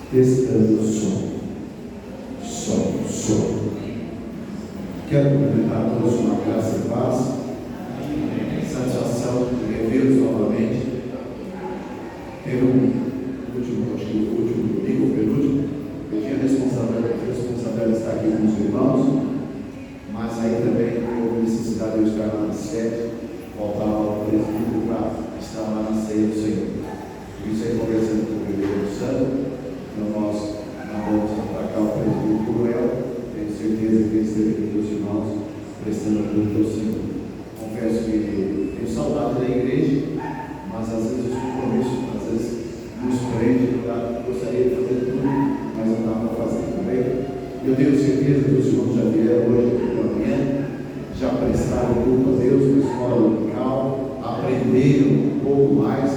Testando o som. Som. Quero cumprimentar a todos com uma graça e paz. Satisfação de revê-los novamente. Teve o último domingo, o penúltimo, eu tinha responsabilidade de estar aqui com os irmãos, mas aí também houve necessidade de eu estar lá na sede, voltar ao presbítero para estar lá na ceia do Senhor. Por isso aí, conversando com o Primeiro Santo, então nós vamos para cá o presbítero Cruel, tenho certeza que eles esteve aqui dos irmãos prestando culto ao Senhor. Confesso que tenho saudade da igreja, mas às vezes os compromissos, nos prende, gostaria de fazer tudo, mas não dá para fazer também. Eu tenho certeza que os irmãos já vieram hoje pela manhã, já prestaram culto a Deus na escola dominical, aprenderam um pouco mais,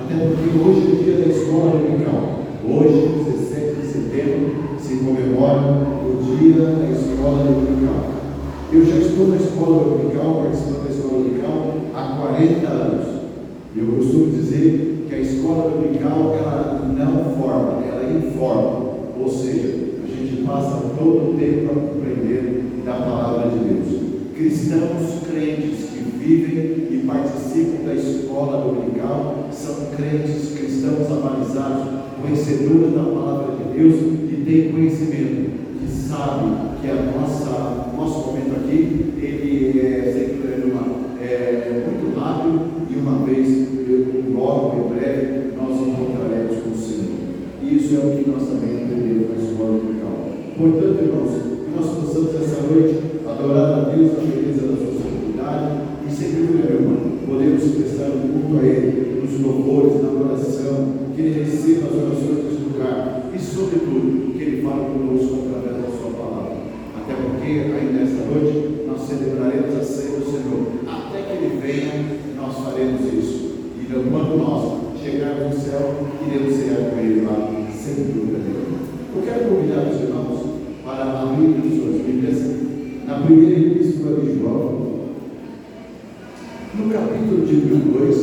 até porque hoje é o dia da escola dominical. Hoje, 17 de setembro, se comemora o dia da escola dominical. Eu já estou na escola dominical, participando da escola dominical há 40 anos. Eu costumo dizer que a escola dominical, ela não forma, ela informa. Ou seja, a gente passa todo o tempo para compreender da palavra de Deus. Cristãos crentes que vivem e participam da escola dominical são crentes cristãos avalizados, conhecedores da palavra de Deus e têm conhecimento, que sabem que nosso momento aqui, ele é sempre muito rápido e uma vez, logo em breve, nós encontraremos com o Senhor. E isso é o que nós também aprendemos na escola dominical. Portanto, irmãos, que nós possamos essa noite adorar a Deus na beleza da sua santidade e sempre, meu irmão, podemos prestar um culto a Ele, nos louvores, na adoração, que Ele receba as orações desse lugar e, sobretudo, que Ele fale conosco através da sua palavra. Até porque, ainda nesta noite, nós celebraremos a ceia do Senhor. Até que Ele venha, nós faremos isso. E quando nós chegarmos no céu, iremos cear com Ele lá, sem dúvida nenhuma. Eu quero convidar os irmãos para abrir suas Bíblias na primeira epístola de João, no capítulo de número 2,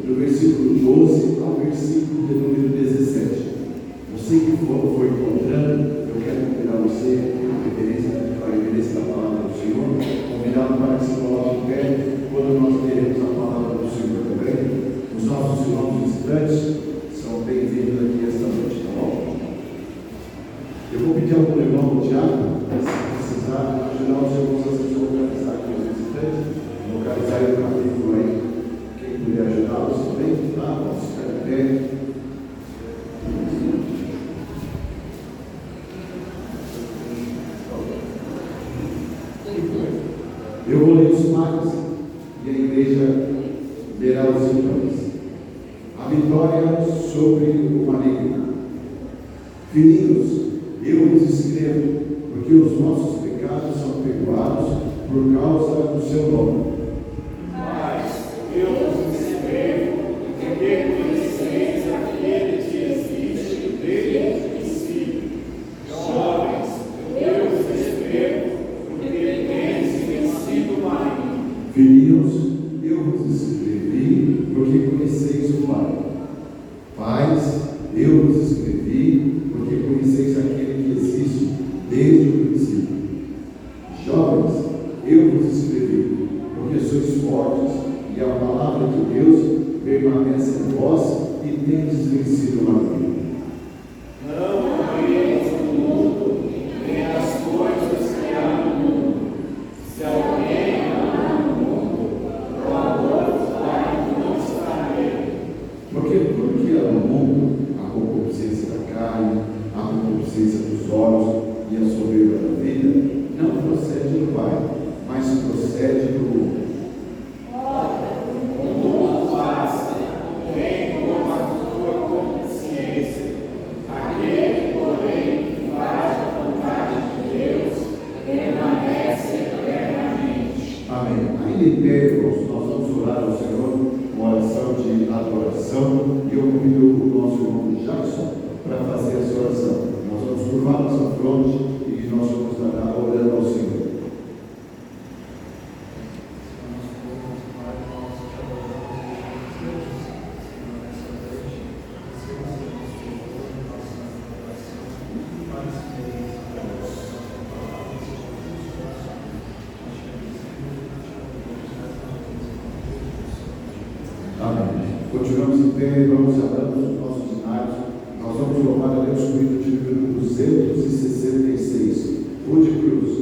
do versículo 12 ao versículo de número 17. Você que for encontrando, eu quero convidar você, para a reverência da palavra do Senhor, convidá-lo para que se coloque em pé quando nós teremos a palavra do Senhor também. Os nossos irmãos visitantes são bem-vindos aqui esta noite, tá bom? Eu vou pedir ao meu irmão Tiago, se precisar, ajudar os irmãos a se localizar aqui os visitantes, localizar o capítulo aí. Quem puder ajudá-los também, tá? Vamos ficar em pé. Eu vou ler os marcos e a igreja lerá os sintomas. A vitória sobre o maligno. Filhinhos, eu vos escrevo, porque os nossos pecados são perdoados por causa do seu nome. Mas eu vos escrevo, porque conheceis aquele que existe desde o princípio. Jovens, eu vos escrevo, porque tendes vencido o maligno. Filhinhos, eu vos escrevi, porque conheceis o Pai. Pais, eu vos escrevi, porque conheceis aquele que existe desde o princípio. Jovens, eu vos escrevi, porque sois fortes, e a palavra de Deus permanece em vós, e tendes vencido o maligno. Não ameis o mundo, nem as coisas que há no mundo. Se alguém ama o mundo, o amor do Pai não está nele. Porque tudo que há no mundo, a concupiscência da carne, a concupiscência dos olhos e a soberba da vida, não procede do Pai, mas procede do mundo. O mundo passa, vem como a tua consciência. Aquele, porém, que faz a vontade de Deus, permanece eternamente. Amém. Ainda em pé, irmãos, nós vamos orar ao Senhor, uma oração de adoração, e eu convido o nosso irmão Jackson para fazer essa oração. Nós vamos curvar nossa fronte e nós vamos estar orando ao Senhor. Continuamos em pé e vamos orando os nossos cenários. Nós vamos louvar a Deus com o hino de número 266. Rude Cruz.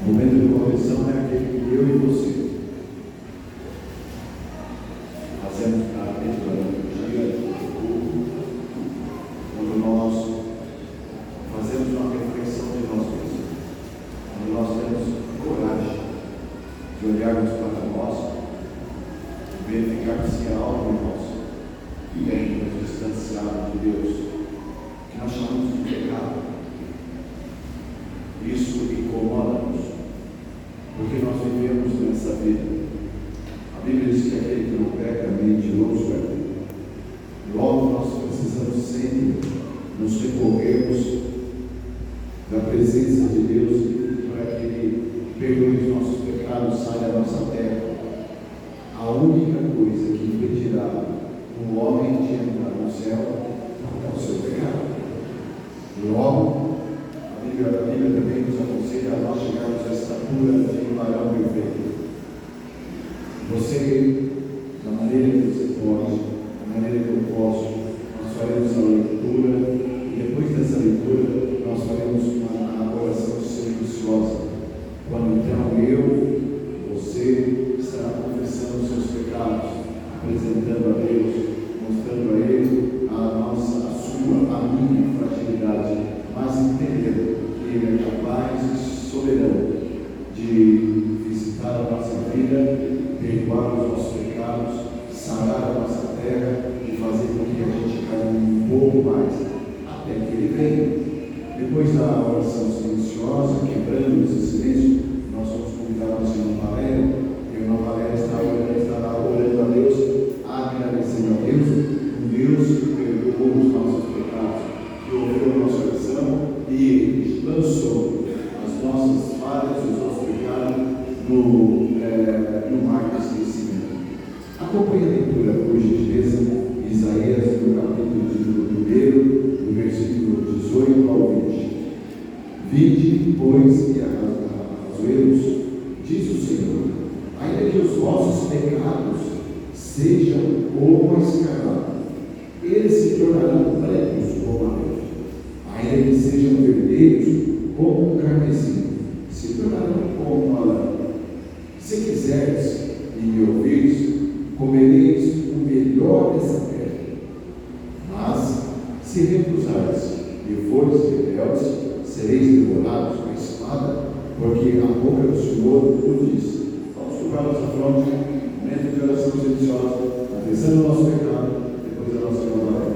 O momento de correção é aquele que eu e você fazemos para dentro da liturgia do culto, quando nós fazemos uma reflexão de nós mesmos, quando nós temos coragem de olharmos para nós e verificar se há algo em nós que tem nos distanciado de Deus, que nós vida. A Bíblia diz que aquele que não peca, mentiroso é. Logo, nós precisamos sempre nos recorrermos da presença de Deus para que Ele perdoe os nossos pecados, saia da nossa terra. A única coisa que impedirá um homem de entrar no céu é o seu pecado. Logo, a Bíblia também nos aconselha a nós chegarmos à estatura de um varão perfeito. Você, da maneira que você pode, da maneira que eu posso, nós faremos a leitura e depois dessa leitura nós faremos uma oração silenciosa. Quando então você estará confessando os seus pecados, apresentando a Deus, mostrando a Ele a minha fragilidade, mas entendendo que Ele é capaz e soberano de visitar a nossa vida, perdoar os nossos pecados, sarar a nossa terra e fazer com que a gente caminhe um pouco mais até que Ele venha. Depois da oração silenciosa, quebrando esse silêncio, nós vamos convidar a irmã Valéria. A irmã Valéria estará orando a Deus, agradecendo a Deus, um Deus que perdoou os nossos pecados, que ouviu a nossa oração e lançou as nossas falhas, os nossos pecados no mar do esquecimento. Acompanhe a leitura, por gentileza, Isaías, no capítulo 1, do versículo 18 ao 20. Vinde, pois, e arrazoemos, diz o Senhor, ainda que os vossos pecados sejam como a escarlata, eles se tornarão brancos como a neve. Ainda que sejam vermelhos como o carmesim, se tornarão como a lã. Se quiseres e me ouvires, comereis o melhor dessa terra. Mas, se recusares e fores rebeldes, sereis devorados com a espada, porque a boca do Senhor o diz. Vamos colocar nossa fronte, momento de oração silenciosa, confessando o nosso pecado, depois a nossa glória.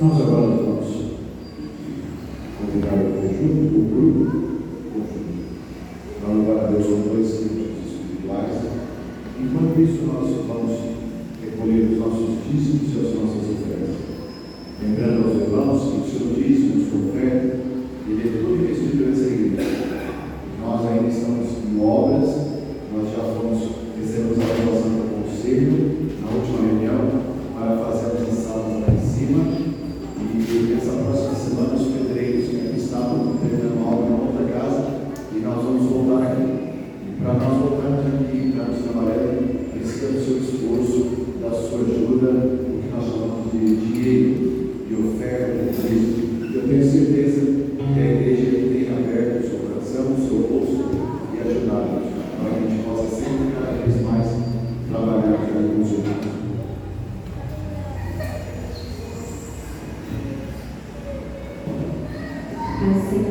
Nós agora vamos convidar o grupo, para louvar a Deus com 2 cânticos espirituais. Enquanto isso, nós vamos recolher os nossos dízimos e as nossas ofertas. Lembrando aos irmãos que o seu dízimo, a sua oferta, ele é tudo investido nessa igreja. Nós ainda estamos em obras, nós já fizemos a aprovação do conselho na última reunião para fazermos as salas lá em cima. E nessa próxima semana os pedreiros que aqui estavam terminando a obra em outra casa e nós vamos voltar aqui. E para nós voltarmos aqui, para nos trabalhar, precisamos do seu esforço, da sua ajuda, o que nós chamamos de dinheiro, de oferta, de dízimo. Eu tenho certeza que a igreja tem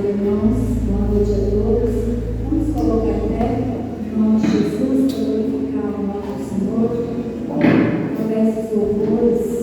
irmãos, boa noite a todos. Vamos colocar em pé, em nome de Jesus, para glorificar o nome do Senhor, por esses louvores.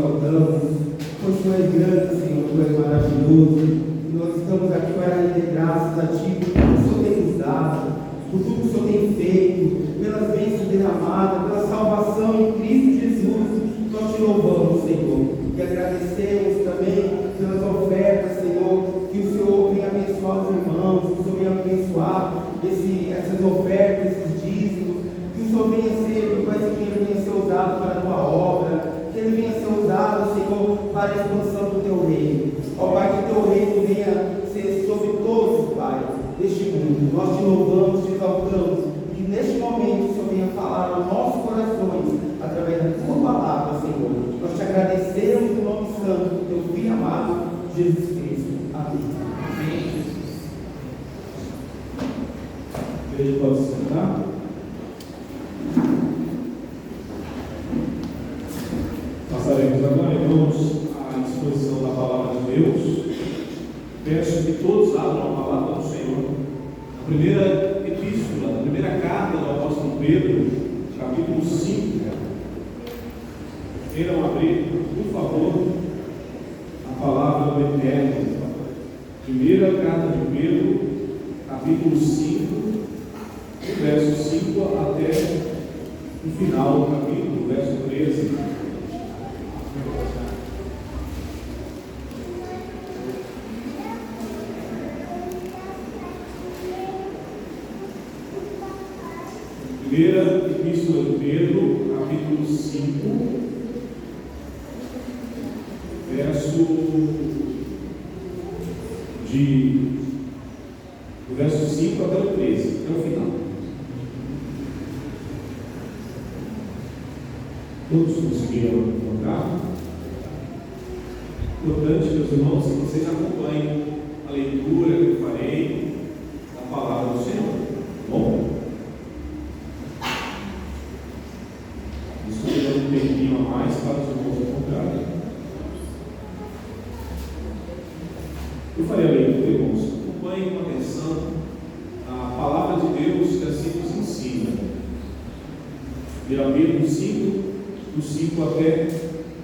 adotamos. Pois tu és grande, Senhor, tu és maravilhoso. Nós estamos aqui para render graças a Ti por tudo que o Senhor tem nos dado, por tudo que o Senhor tem feito, pelas bênçãos derramadas, pela salvação em Cristo Jesus. Nós te louvamos, Senhor, e agradecemos também pelas ofertas, Senhor, que o Senhor venha abençoar os irmãos, que o Senhor venha abençoar essas ofertas, esses dízimos, que o Senhor venha ser, que esse dinheiro venha ser usado para a Tua obra, que ele venha ser usado, Senhor, para a expansão do Teu reino. Ó Pai, que o Teu reino venha ser sobre todos, Pai, deste mundo. Nós te louvamos, te exaltamos, e neste momento o Senhor venha falar aos nossos corações, através da Tua palavra, Senhor. Nós te agradecemos no nome santo do Teu Filho amado, Jesus Cristo. Amém. Amém. A igreja pode se sentar. Passaremos agora, irmãos, à exposição da palavra de Deus. Peço que todos abram a palavra do Senhor. A primeira epístola, a primeira carta do apóstolo Pedro, capítulo 5. Queiram abrir, por favor, a palavra do Eterno. Primeira carta de Pedro, capítulo 5, do verso 5 até o final do capítulo, verso 13. Primeira epístola de Pedro, capítulo 5, do verso 5 até o 13, até o final. Todos conseguiram encontrar? Importante, meus irmãos, que vocês acompanhem a leitura que eu farei da palavra do Senhor. Bom? Estou dando um tempinho a mais para os irmãos encontrarem. Eu farei a leitura, irmãos. Acompanhem com atenção a palavra de Deus que assim nos ensina. 1 Pedro 5, do 5 até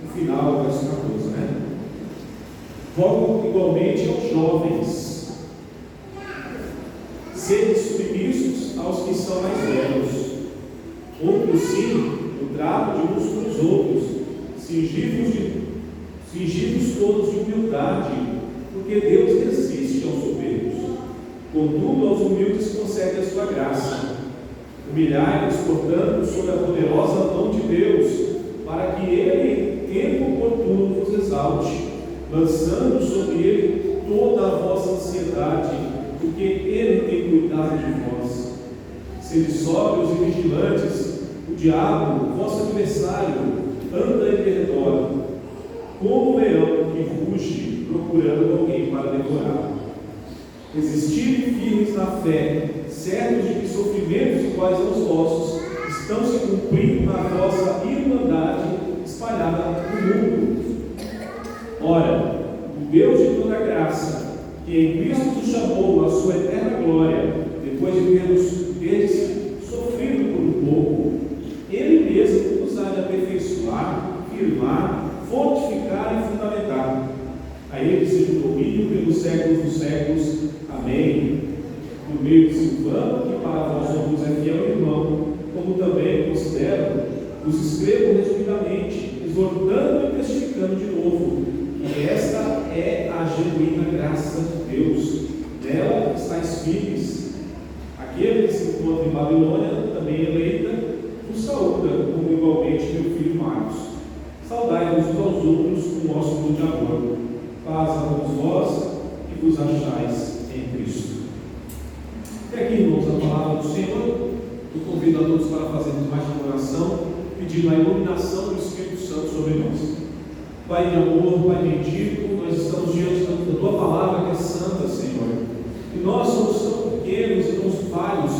o final, verso 14, né? Rogo igualmente aos jovens, sede submissos aos que são mais velhos. Outros sim, o trato de uns com os outros, cingivos todos de humildade, porque Deus resiste aos soberbos. Contudo, aos humildes concede a sua graça. Humilhai-vos, portanto, sob a poderosa mão de Deus, para que Ele, em tempo oportuno, vos exalte, lançando sobre Ele toda a vossa ansiedade, porque Ele tem cuidado de vós. Sede sóbrios e vigilantes. O diabo, vosso adversário, anda em derredor, como um leão que ruge, procurando alguém para devorar. Resistirem firmes na fé, certos de que sofrimentos iguais aos vossos estão se cumprindo na vossa irmandade espalhada no mundo. Ora, o Deus de toda graça, que em Cristo nos chamou à sua eterna glória, depois de teres sofrido por um pouco, Ele mesmo nos há de aperfeiçoar, firmar, fortificar e fundamentar. A Ele seja o domínio pelos séculos dos séculos. Amém. Por meio de Silvano, que para vós somos é fiel irmão, como também considero, vos escrevo resumidamente, exortando e testificando de novo, que esta é a genuína graça de Deus. Nela estáis firmes. Aquele que se encontra em Babilônia, também eleita, vos saúda, como igualmente meu filho Marcos. Saudai-vos uns aos outros com o nosso mundo de amor. Paz a todos vós que vos achais em Cristo. Até aqui, irmãos, a palavra do Senhor. Eu convido a todos para fazermos mais uma oração, pedindo a iluminação do Espírito Santo sobre nós. Pai de amor, Pai bendito, nós estamos diante da Tua palavra que é santa, Senhor. E nós somos tão pequenos e tão falhos,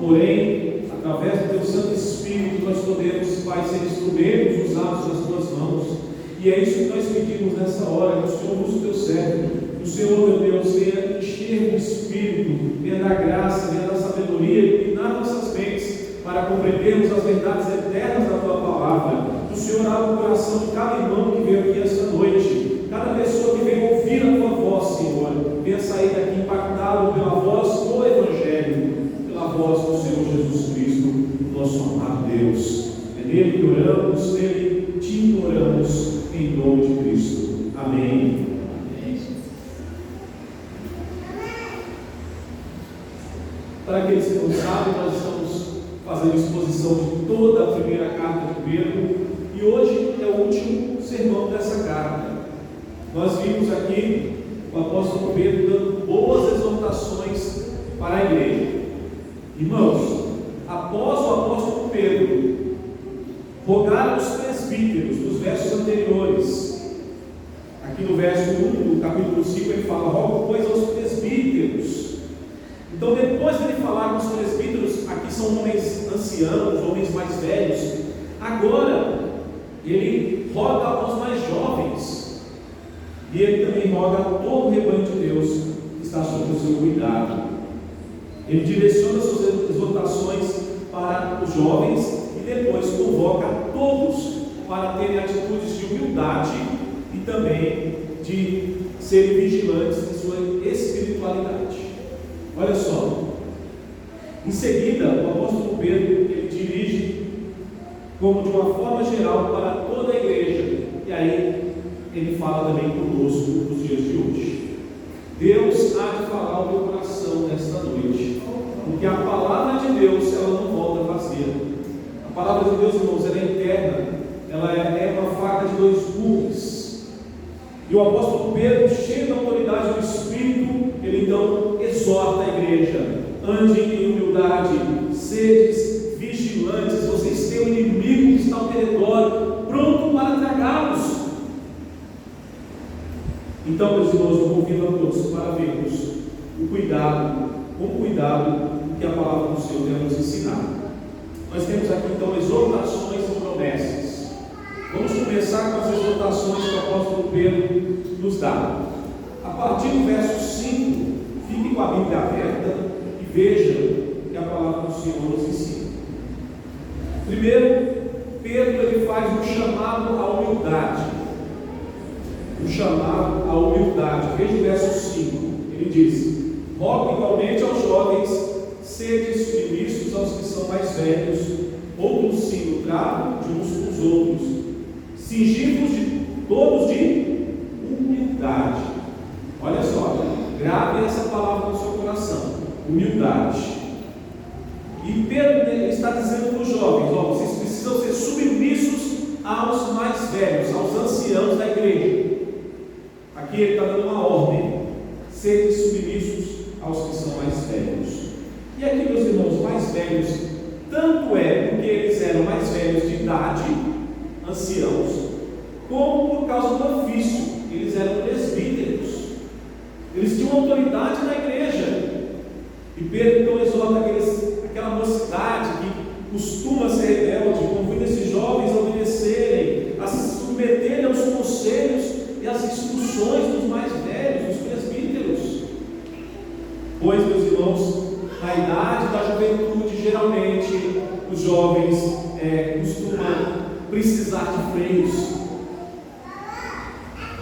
porém, através do Teu Santo Espírito, nós podemos, Pai, ser instrumentos usados nas Tuas mãos. E é isso que nós pedimos nessa hora, que o Senhor use o Teu servo. O Senhor, meu Deus, venha encher do Espírito, venha dar graça, venha dar sabedoria, iluminar nossas mentes para compreendermos as verdades eternas da Tua palavra. O Senhor abra o coração de cada irmão que vê veio aqui esta noite, cada pessoa que veio ouvir a tua voz, Senhor, venha sair daqui impactado pela voz do Evangelho, pela voz do Senhor Jesus Cristo, nosso amado Deus. É nele que oramos, nele te imploramos, em nome de Cristo. Amém. Para aqueles que não sabem, nós estamos fazendo exposição de toda a primeira carta de Pedro, e hoje é o último sermão dessa carta. Nós vimos aqui o apóstolo Pedro dando boas exortações para a igreja. Irmãos, após o apóstolo Pedro rogar aos presbíteros, nos versos anteriores, aqui no verso 1 do capítulo 5, ele fala: rogo, pois, aos presbíteros. Então, depois de ele falar com os presbíteros, aqui são homens anciãos, homens mais velhos, agora ele roga aos mais jovens, e ele também roga a todo o rebanho de Deus que está sob o seu cuidado. Ele direciona suas exortações para os jovens e depois convoca todos para terem atitudes de humildade e também de serem vigilantes em sua espiritualidade. Olha só, em seguida o apóstolo Pedro ele dirige como de uma forma geral para toda a igreja, e aí ele fala também conosco nos dias de hoje. Deus há de falar ao teu coração nesta noite, porque a palavra de Deus ela não volta vazia. A palavra de Deus, irmãos, ela é eterna, ela é uma faca de dois gumes. E o apóstolo Pedro, cheio da autoridade do Espírito, ele então exorta a igreja: andem em humildade, sedes vigilantes, vocês têm um inimigo que está ao redor, pronto para tragá-los. Então, meus irmãos, eu convido a todos para vermos com cuidado, que a palavra do Senhor tem a nos ensinar. Nós temos aqui então exortações e promessas. Vamos começar com as exortações que o apóstolo Pedro nos dá. A partir do verso 5, fique com a Bíblia aberta e veja que a palavra do Senhor nos ensina. Primeiro, Pedro ele faz um chamado à humildade. Um chamado à humildade. Veja o verso 5. Ele diz: rogo igualmente aos jovens, sedes submissos aos que são mais velhos, outros sim no trato de uns com os outros, cingivos de todos de humildade. Olha só, grave essa palavra no seu coração: humildade. E Pedro está dizendo para os jovens: ó, vocês precisam ser submissos aos mais velhos, aos anciãos da igreja. Aqui ele está dando uma ordem: serem submissos aos que são mais velhos. E aqui, meus irmãos, mais velhos, tanto é porque eles eram mais velhos de idade, anciãos, como por causa do ofício, eles eram presbíteros, eles tinham autoridade na igreja. E Pedro então exorta aquela mocidade que costuma ser rebelde, convida esses jovens a obedecerem, a se submeterem aos conselhos e às instruções dos mais velhos, dos presbíteros. Pois, meus irmãos, na idade da juventude, geralmente os jovens costumam precisar de freios.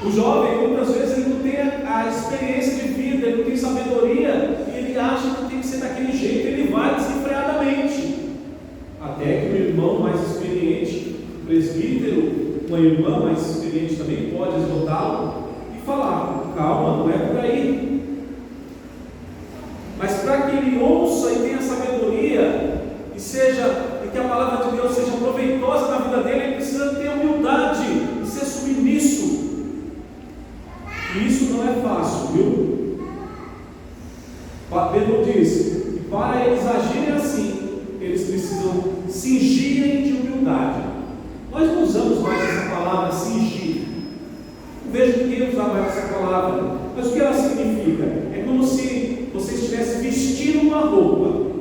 O jovem, muitas vezes, ele não tem a experiência de vida, ele não tem sabedoria, e ele acha que tem que ser daquele jeito, ele vai desenfreadamente. Até que o irmão mais experiente, o presbítero, uma irmã mais experiente também pode exortá-lo e falar: calma, não é por aí. Mas para que ele ouça e tenha sabedoria e que a palavra de Deus seja proveitosa na vida dele, ele precisa ter humildade e ser submisso. E isso não é fácil, viu? Pedro diz que para eles agirem assim, eles precisam cingirem de humildade. Nós não usamos mais essa palavra cingir. Não vejo ninguém usar mais essa palavra. Mas o que ela significa? É como se você estivesse vestindo uma roupa.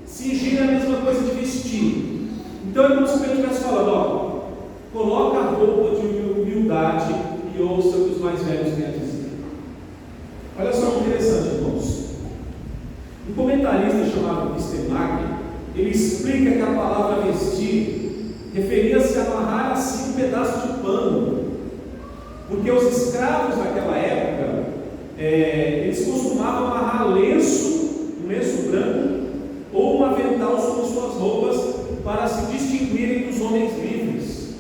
Cingir é a mesma coisa de vestir. Então é como se Pedro estivesse falando: ó, coloca a roupa de humildade e ouça o que os mais velhos têm a dizer. Olha só que interessante, irmãos. Um comentarista chamado Pistemagre, ele explica que a palavra vestir referia-se a amarrar assim um pedaço de pano Porque os escravos naquela época, eles costumavam amarrar um lenço branco, ou um avental sobre suas roupas, para se distinguirem dos homens livres.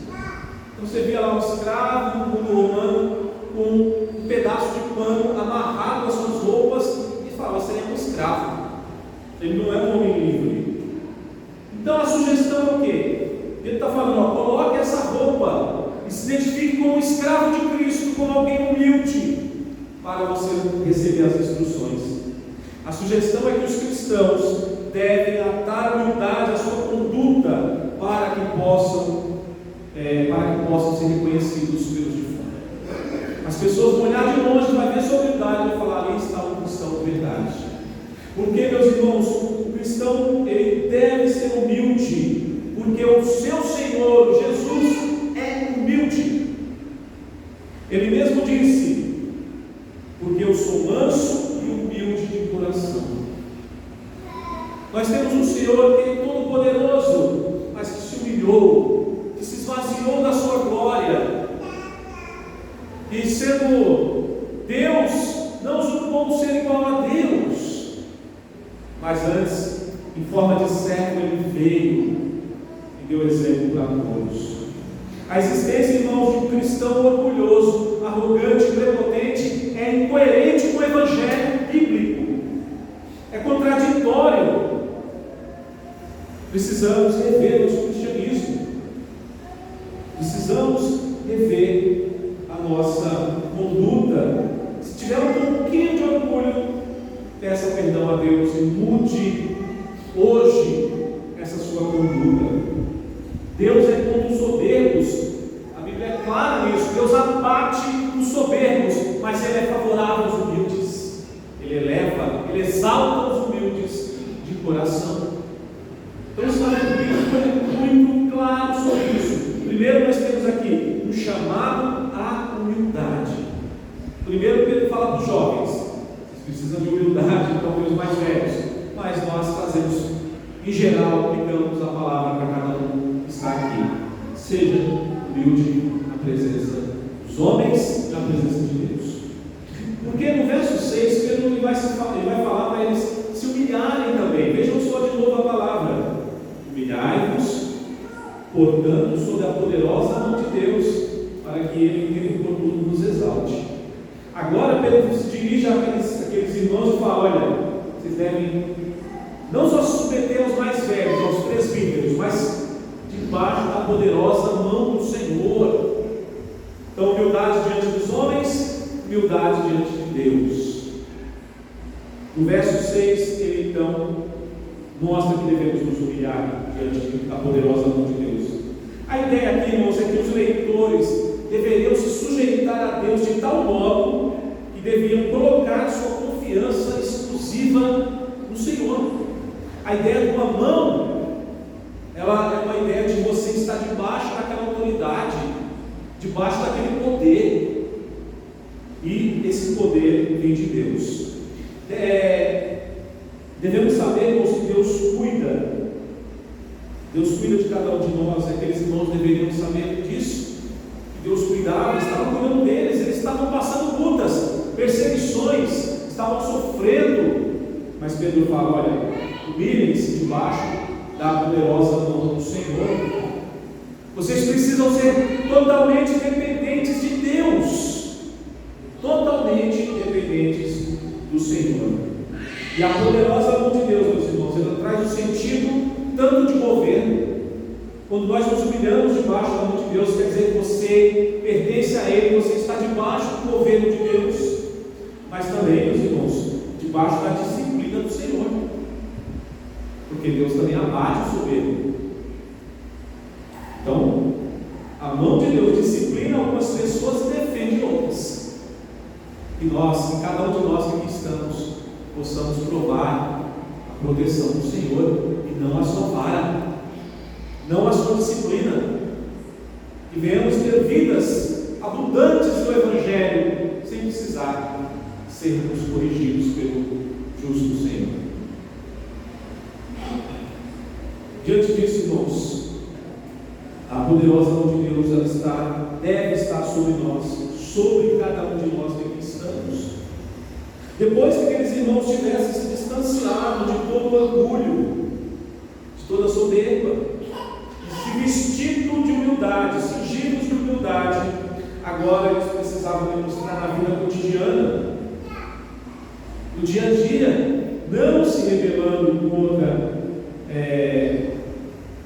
Então você via lá um escravo no mundo romano com um pedaço de pano amarrado às suas roupas e falava: você é um escravo, ele não é um homem livre. Então a sugestão é o quê? Ele está falando: coloque essa roupa e se identifique como um escravo de Cristo, como alguém humilde, para você receber as instruções. A sugestão é que os cristãos devem atar humildade à sua conduta para que possam ser reconhecidos pelos de fora. As pessoas vão olhar de longe, vai ver sua humildade e vão falar: ali está um cristão de verdade. Porque, meus irmãos, o cristão ele deve ser humilde, porque o seu Senhor Jesus é humilde. Ele mesmo disse: porque eu sou manso e humilde de coração. Nós temos um Senhor que é todo-poderoso, mas que se humilhou, que se esvaziou da sua glória, e sendo Deus, não usurpou ser igual a Deus, mas antes, em forma de servo, ele veio e deu exemplo para todos. A existência, irmãos, de um cristão orgulhoso, arrogante, prepotente, é incoerente com o evangelho bíblico, é contraditório. Precisamos rever nosso cristianismo, precisamos rever a nossa conduta. Se tiver um pouquinho de orgulho, peça perdão a Deus e mude hoje essa sua conduta. Deus é contra os soberbos, a Bíblia é clara nisso. Deus abate os soberbos, mas Ele é favorável aos humildes. Ele eleva, Ele exalta os humildes de coração. Então, o Salmo bíblico é muito claro sobre isso. Primeiro, nós temos aqui um chamado à humildade. Primeiro, Pedro fala para os jovens: vocês precisam de humildade, talvez os mais velhos, mas nós fazemos, em geral, aplicamos a palavra para cada um que está aqui. Seja humilde na presença dos homens e na presença de Deus. Porque no verso 6, Pedro ele vai falar para eles se humilharem também. Vejam só de novo a palavra: humilhai-vos, portanto, sob a poderosa mão de Deus, para que Ele por tudo nos exalte. Agora Pedro se dirige àqueles irmãos e fala: olha, vocês devem não só se submeter aos mais velhos, aos presbíteros, mas debaixo da poderosa mão do Senhor. Então, humildade diante dos homens, humildade diante de Deus. No verso 6, ele então mostra que devemos nos humilhar diante da poderosa mão de Deus. A ideia aqui, irmãos, é que os leitores deveriam se sujeitar a Deus de tal modo que deviam colocar sua confiança exclusiva no Senhor. A ideia de uma mão, ela é uma ideia de você estar debaixo daquela autoridade, debaixo daquele poder, e esse poder vem de Deus. Devemos saber, irmãos, que Deus cuida de cada um de nós. Aqueles irmãos deveriam saber disso, que Deus cuidava, estava cuidando deles. Eles estavam passando lutas, perseguições, estavam sofrendo, mas Pedro fala: olha, humilhem-se debaixo da poderosa mão do Senhor. Vocês precisam ser totalmente dependentes de Deus, totalmente dependentes do Senhor. E a poderosa mão de Deus, meus irmãos, ela traz o sentido tanto de governo. Quando nós nos humilhamos debaixo da mão de Deus, quer dizer que você pertence a Ele, você está debaixo do governo de Deus, mas também, meus irmãos, debaixo da disciplina do Senhor, porque Deus também abate o soberbo. Então, a mão de Deus disciplina algumas pessoas e defende outras. E nós, cada um de nós que aqui estamos, possamos provar a proteção do Senhor e não a sua vara, não a sua disciplina, e venhamos ter vidas abundantes no Evangelho sem precisar sermos corrigidos pelo justo Senhor. Diante disso, irmãos, a poderosa mão de Deus deve estar sobre nós, sobre cada um de nós que aqui estamos. Depois que aqueles irmãos tivessem se distanciado de todo orgulho, de toda soberba, se vestido de humildade, cingidos de humildade, agora eles precisavam demonstrar na vida cotidiana, no dia a dia, não se rebelando contra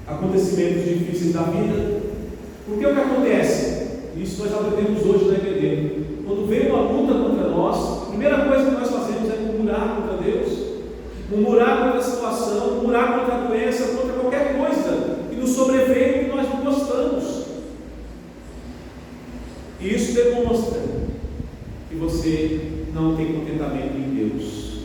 acontecimentos difíceis da vida. Porque o que acontece? Isso nós aprendemos hoje na EBD. Quando vem uma luta contra nós, a primeira coisa que nós fazemos é murmurar contra Deus, murmurar contra a situação, murmurar contra a doença, contra qualquer coisa que nos sobreveio e que nós não gostamos. E isso demonstra que você não tem contentamento em Deus.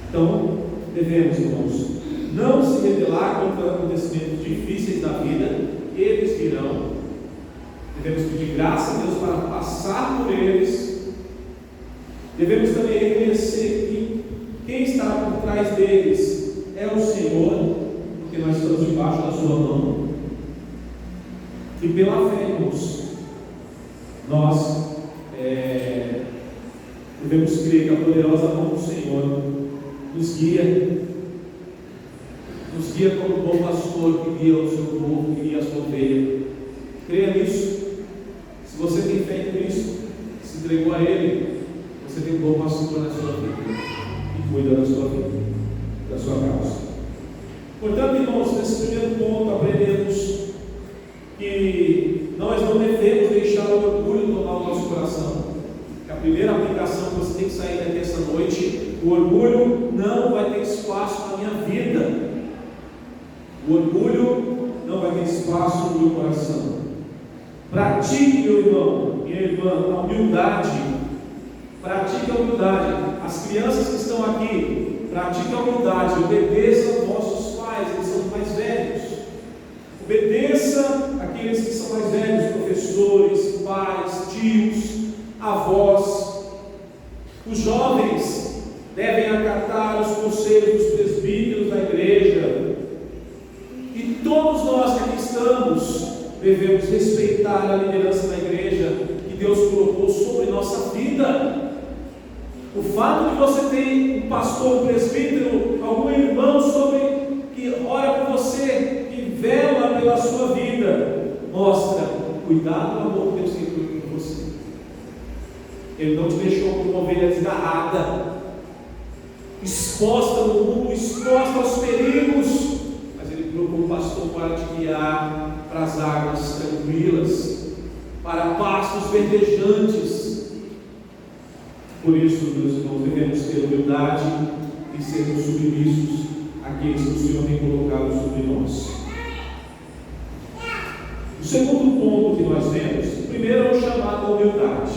Então, devemos, irmãos, não se rebelar contra acontecimentos difíceis da vida, eles virão. Devemos pedir graça a Deus para passar por eles. Devemos também reconhecer que quem está por trás deles é o Senhor, porque nós estamos debaixo da sua mão. E pela fé, irmãos, nós devemos crer que a poderosa mão do Senhor nos guia como um bom pastor que guia o seu povo, que guia a sua ovelha. Creia nisso. Se você tem fé em Cristo, se entregou a Ele, você tem um bom pastor na sua vida e cuida da sua vida, da sua causa. Portanto, irmãos, nesse primeiro ponto aprendemos que nós não devemos deixar o orgulho tomar o nosso coração. A primeira aplicação que você tem que sair daqui essa noite: o orgulho não vai ter espaço na minha vida. O orgulho não vai ter espaço no meu coração. Pratique, meu irmão, minha irmã, a humildade. Pratique a humildade. As crianças que estão aqui, pratique a humildade. Obedeça aos vossos pais, eles são mais velhos. Obedeça aqueles que são mais velhos, professores, pais, tios, avós. Os jovens devem acatar os conselhos dos presbíteros da igreja. E todos nós que aqui estamos devemos respeitar a liderança da igreja que Deus colocou sobre nossa vida. O fato de você ter um pastor, um presbítero, algum irmão que ora por você, que vela pela sua vida, mostra o cuidado e o amor que Deus tem por você. Ele não te deixou como uma ovelha desgarrada, exposta no mundo, exposta aos perigos, mas Ele colocou um pastor para te guiar para as águas tranquilas, para pastos verdejantes. Por isso, meus irmãos, devemos ter humildade e sermos submissos àqueles que o Senhor tem colocado sobre nós. O segundo ponto que nós vemos, o primeiro é o chamado à humildade.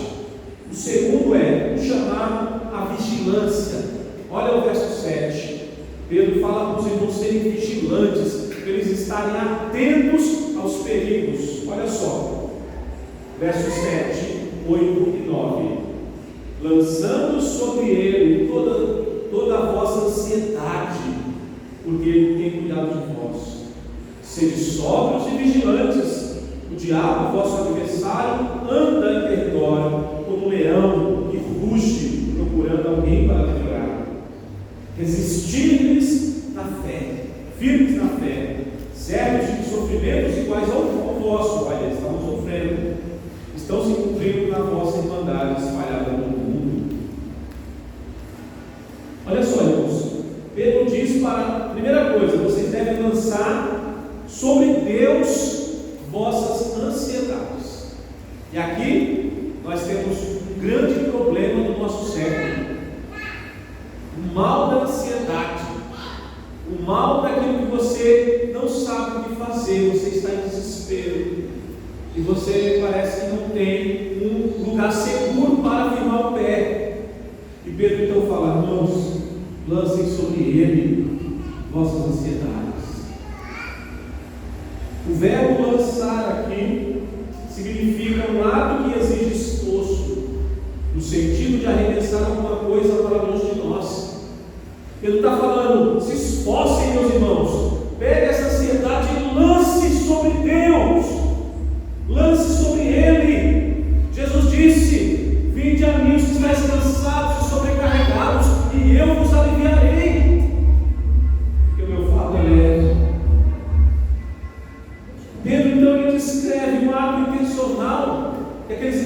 O segundo é o chamado à vigilância. Olha o verso 7. Pedro fala para os irmãos serem vigilantes, para eles estarem atentos aos perigos. Olha só, versos 7, 8 e 9. Lançando sobre ele toda a vossa ansiedade, porque ele tem cuidado de vós. Sede sóbrios e vigilantes. O diabo, vosso adversário, anda em território como um leão que ruge, procurando alguém para devorar. Resisti-lhes na fé, firmes na fé, servos de sofrimentos iguais ao vosso. Olha, eles estavam sofrendo, estão se cumprindo na vossa irmandade espalhada no mundo. Olha só, irmãos, Pedro diz para, primeira coisa, vocês devem lançar sobre Deus vossas ansiedades. E aqui nós temos um grande problema no nosso século: o mal da ansiedade, o mal daquilo que você não sabe o que fazer, você está em desespero e você parece que não tem um lugar seguro para firmar o pé. E Pedro então fala: irmãos, lancem sobre ele vossas ansiedades. O verbo lançar aqui significa um ato que exige esforço, no sentido de arremessar alguma coisa para longe de nós. Ele está falando: se esforcem, meus irmãos, pegue essa ansiedade e lance sobre Deus, lance sobre Ele.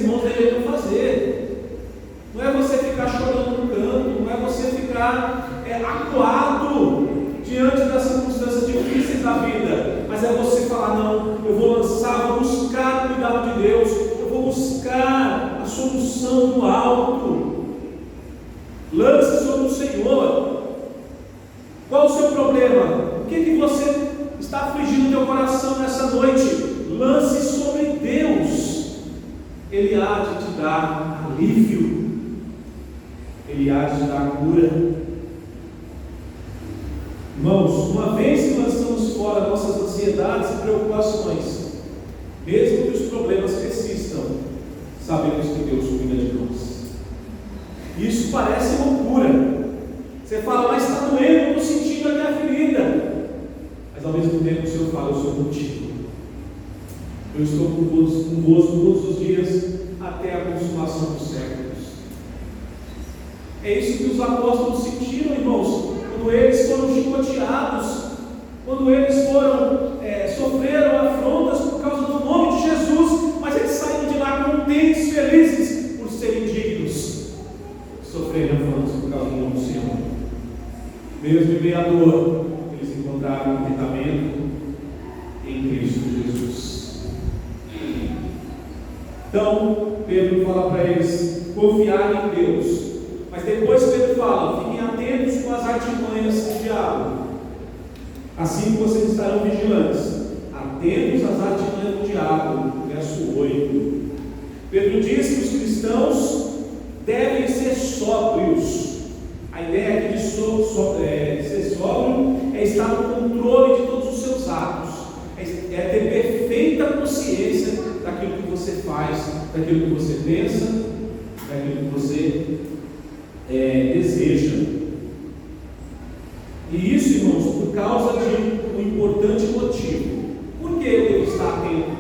irmãos deveriam fazer. Não é você ficar chorando no canto, não é você ficar acuado diante das circunstâncias difíceis da vida, mas é você falar: não, eu vou lançar, vou buscar o cuidado de Deus, eu vou buscar a solução do alto. Lance sobre o Senhor. Qual o seu problema? O que você está afligindo o teu coração nessa noite? Lance sobre Deus. Ele há de te dar alívio, Ele há de te dar cura. Irmãos, uma vez que lançamos fora nossas ansiedades e preocupações, mesmo que os problemas persistam, sabemos que Deus cuida de nós. Isso parece loucura. Você fala: mas está doendo, eu estou sentindo aqui a ferida. Mas ao mesmo tempo o Senhor fala: eu sou contigo. Eu estou convosco todos os dias até a consumação dos séculos. É isso que os apóstolos sentiram, irmãos, quando eles foram chicoteados, quando eles sofreram afrontas por causa do nome de Jesus, mas eles saíram de lá contentes, felizes por serem dignos, sofreram afrontas por causa do nome do Senhor. Mesmo em meio à dor, eles encontraram contentamento em Cristo Jesus. Então Pedro fala para eles confiarem em Deus, mas depois Pedro fala: fiquem atentos com as artimanhas do diabo, assim que vocês estarão vigilantes, atentos às artimanhas do diabo. Verso 8. Pedro diz que os cristãos devem ser sóbrios. A ideia aqui de ser sóbrio é estar no controle de todos os seus atos, é ter perfeita consciência daquilo que você faz, daquilo que você pensa, daquilo que você deseja. E isso, irmãos, por causa de um importante motivo. Por que eu devo estar atento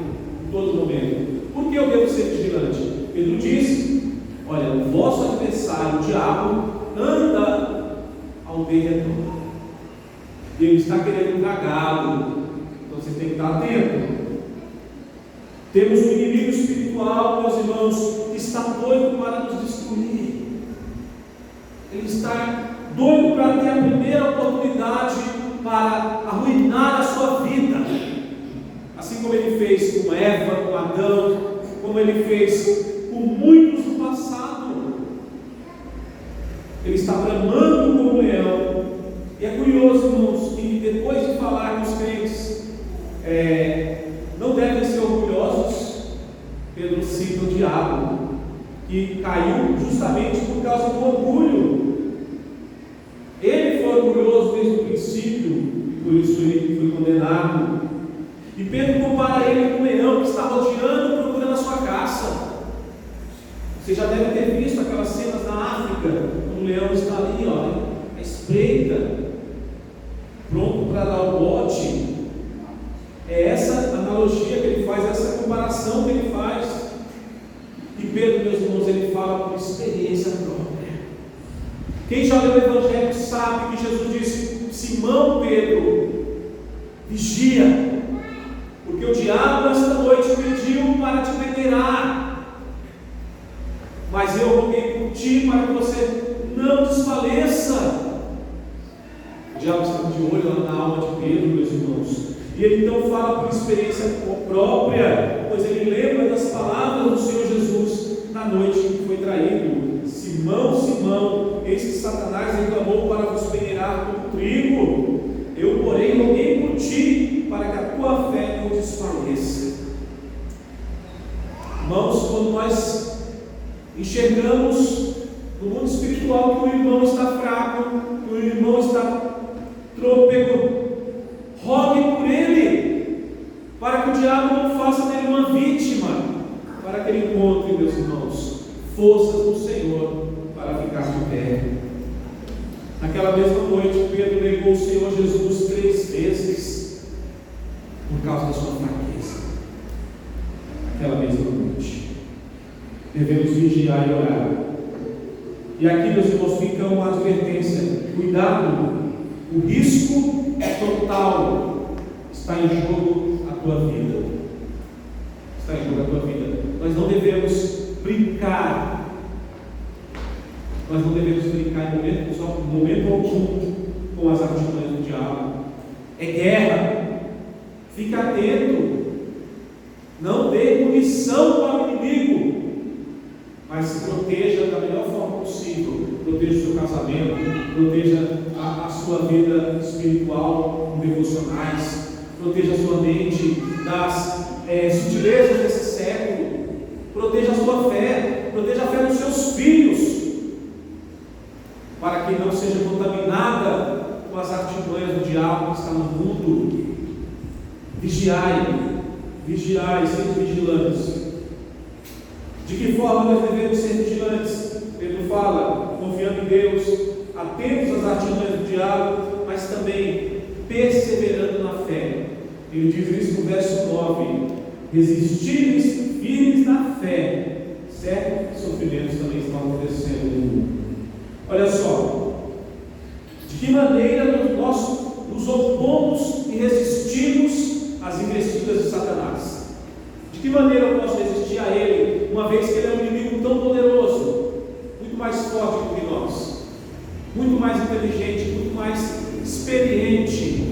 em todo momento? Por que eu devo ser vigilante? Pedro diz: olha, o vosso adversário, o diabo, anda ao derredor. Ele está querendo cagá-lo. Então você tem que estar atento. Temos um inimigo espiritual, meus irmãos, que está doido para nos destruir. Ele está doido para ter a primeira oportunidade para arruinar a sua vida, assim como ele fez com Eva, com Adão, como ele fez com muitos no passado. Ele está bramando como um leão. E é curioso, irmãos, que depois de falar que os crentes não devem ser orgulhosos, Pedro cita o diabo, que caiu justamente por causa do orgulho. Ele foi orgulhoso desde o princípio, e por isso ele foi condenado. E Pedro compara ele com um leão que está rodeando, procurando a sua caça. Você já deve ter visto aquelas cenas na África, quando o leão está ali, à espreita, pronto para dar o bote. É essa analogia que ele faz, essa comparação que ele faz. E Pedro, meus irmãos, ele fala por experiência própria. Quem já leu o Evangelho sabe que Jesus disse: Simão Pedro, vigia, porque o diabo esta noite pediu para te peneirar, mas eu roguei por ti para que você não desfaleça. O diabo estava de olho na alma de Pedro, meus irmãos. E ele então fala por experiência própria, pois ele lembra das palavras do Senhor Jesus na noite em que foi traído: Simão, Simão, eis que Satanás reclamou para vos peneirar como trigo. Eu, porém, roguei por ti para que a tua fé não desfaleça. Irmãos, quando nós enxergamos no mundo espiritual que o irmão está fraco, que o irmão está trôpego, rogue por ele, para que o diabo não faça dele uma vítima, para que ele encontre, meus irmãos, forças do Senhor para ficar de pé. Naquela mesma noite, Pedro negou o Senhor Jesus 3 vezes, por causa da sua fraqueza. Naquela mesma noite, devemos vigiar e orar. E aqui, meus irmãos, fica uma advertência: cuidado, o risco é total, está em jogo a tua vida. Está em jogo a tua vida. Nós não devemos brincar. Nós não devemos brincar em momento algum com as artimanhas do diabo. É guerra. Fique atento. Não dê munição para o inimigo, mas se proteja da melhor forma possível. Proteja o seu casamento, proteja a sua vida espiritual com devocionais, proteja a sua mente das sutilezas desse século, proteja a sua fé, proteja a fé dos seus filhos, para que não seja contaminada com as artimanhas do diabo que está no mundo. Vigiai, sejam vigilantes. De que forma nós devemos ser vigilantes? Pedro fala, confiando em Deus, atentos às artimanhas do diabo, mas também perseverando na fé. Ele diz isso no verso 9: resistir firmes na fé, certo que sofrimentos também estão acontecendo no mundo. Olha só, de que maneira nós nos opomos e resistimos às investidas de Satanás? De que maneira eu posso resistir a ele, uma vez que ele é um inimigo tão poderoso, muito mais forte do que nós, muito mais inteligente, muito mais experiente?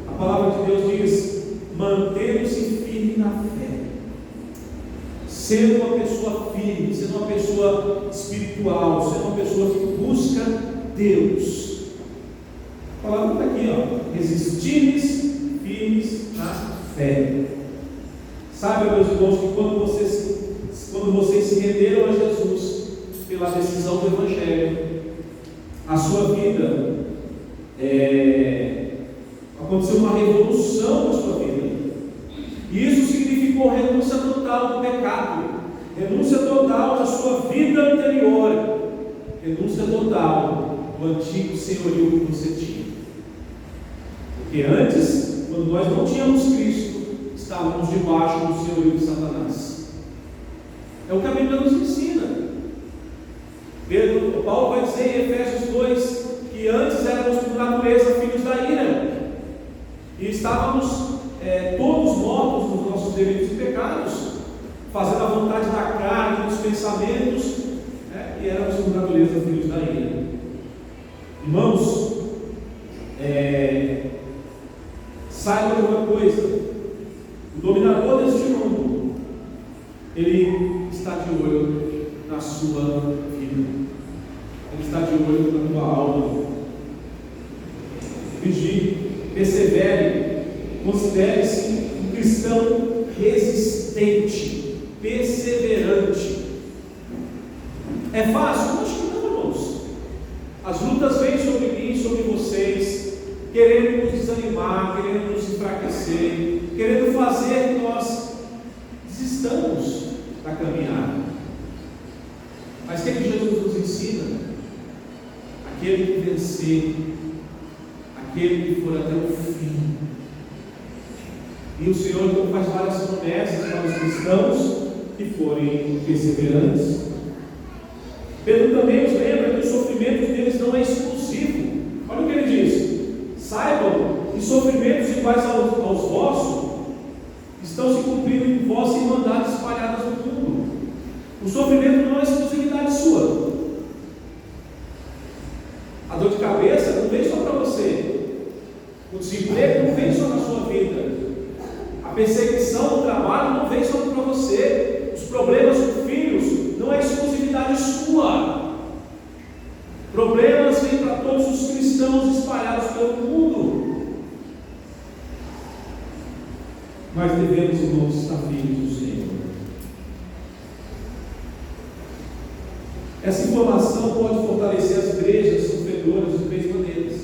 A palavra de Deus diz: mantendo-se firme na fé, sendo uma pessoa firme, sendo uma pessoa espiritual, sendo uma pessoa que busca Deus. A palavra está aqui, resistir firmes na fé. Sabe, meus irmãos, que quando vocês se renderam a Jesus pela decisão do Evangelho, a sua vida aconteceu uma revolução na sua vida. E isso significou renúncia total do pecado, renúncia total da sua vida anterior, renúncia total do antigo senhorio que você tinha. Porque antes, quando nós não tínhamos Cristo, estávamos debaixo do senhorio de Satanás. É o que a Bíblia nos ensina. Paulo vai dizer em Efésios 2 que antes éramos por natureza filhos da ira, e estávamos todos mortos nos nossos delitos e pecados, fazendo a vontade da carne, dos pensamentos, e éramos por natureza filhos da ira. Irmãos, saiba de uma coisa: o dominador deste mundo, ele está de olho na sua vida, ele está de olho na tua alma. Vigie, persevere, considere-se um cristão resistente, perseverante. É fácil? Acho que não, irmãos. As lutas vêm sobre mim, sobre vocês, querendo nos desanimar, querendo nos enfraquecer, querendo fazer que nós desistamos da caminhada. Mas o que Jesus nos ensina? Aquele que vencer, aquele que for até o fim. E o Senhor então faz várias promessas para os cristãos que forem perseverantes. Pedro também os lembra que o sofrimento deles não é exclusivo. Olha o que ele diz: saibam que sofrimentos iguais aos vossos estão se cumprindo em vossa irmandade espalhadas no mundo. O sofrimento não é exclusividade sua. A dor de cabeça não vem só para você. O desemprego não vem só na sua vida. A perseguição no trabalho não vem só para você. Os problemas com filhos não é exclusividade sua. Problemas vêm para todos os cristãos espalhados pelo mundo. Mas devemos, irmãos, estar firmes no Senhor. Essa informação pode fortalecer as igrejas sofredoras de três maneiras.